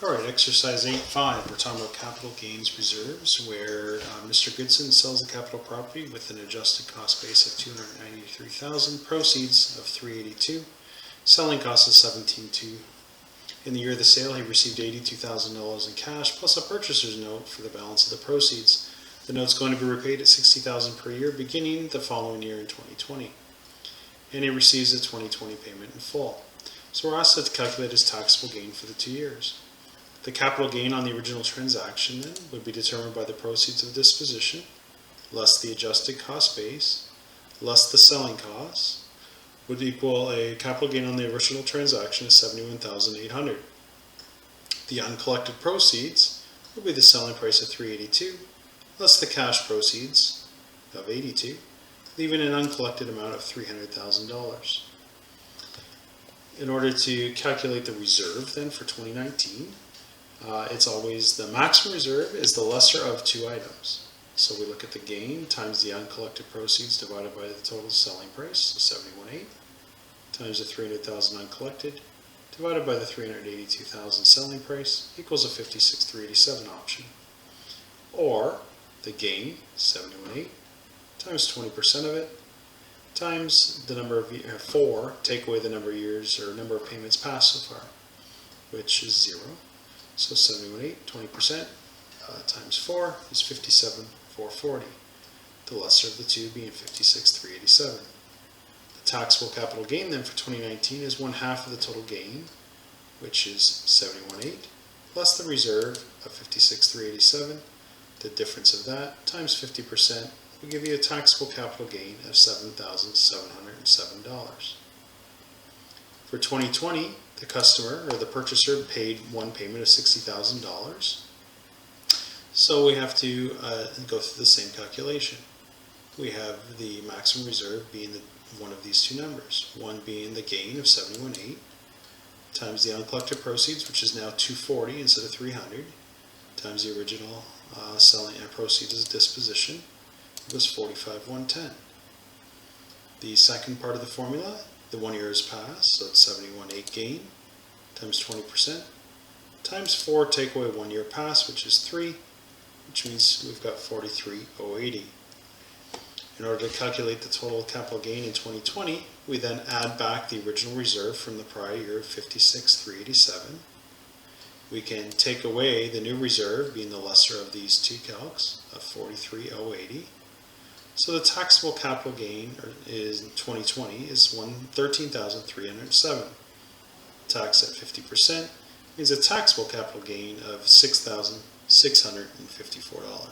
Alright, exercise 8.5, we're talking about capital gains reserves, where Mr. Goodson sells a capital property with an adjusted cost base of $293,000, proceeds of $382,000, selling cost is $17,200. In the year of the sale, he received $82,000 in cash, plus a purchaser's note for the balance of the proceeds. The note's going to be repaid at $60,000 per year, beginning the following year in 2020. And he receives the 2020 payment in full. So we're asked to calculate his taxable gain for the 2 years. The capital gain on the original transaction then would be determined by the proceeds of disposition, less the adjusted cost base, less the selling costs, would equal a capital gain on the original transaction of $71,800. The uncollected proceeds would be the selling price of $382,000, less the cash proceeds of $82,000, leaving an uncollected amount of $300,000. In order to calculate the reserve then for 2019, it's always the maximum reserve is the lesser of two items. So we look at the gain times the uncollected proceeds divided by the total selling price, so $71,800, times the $300,000 uncollected divided by the $382,000 selling price equals a $56,387 option. Or the gain, $71,800, times 20% of it, times the number of 4, take away the number of years or number of payments passed so far, which is 0. So 71,800, 20% times 4 is 57,440. The lesser of the two being 56,387. The taxable capital gain then for 2019 is 1/2 of the total gain, which is 71,800, less the reserve of 56,387. The difference of that times 50% will give you a taxable capital gain of $7,707. For 2020, the customer or the purchaser paid one payment of $60,000. So we have to go through the same calculation. We have the maximum reserve being one of these two numbers, one being the gain of $71,800 times the uncollected proceeds, which is now $240 instead of $300, times the original selling proceeds as disposition, it was $45,110. The second part of the formula, the 1 year has passed, so it's $71,800 gain times 20% times 4, take away 1 year past, which is 3, which means we've got $43,080. In order to calculate the total capital gain in 2020, we then add back the original reserve from the prior year of $56,387. We can take away the new reserve, being the lesser of these two calcs, of $43,080. So the taxable capital gain is in 2020 is $13,307. Tax at 50% means a taxable capital gain of $6,654.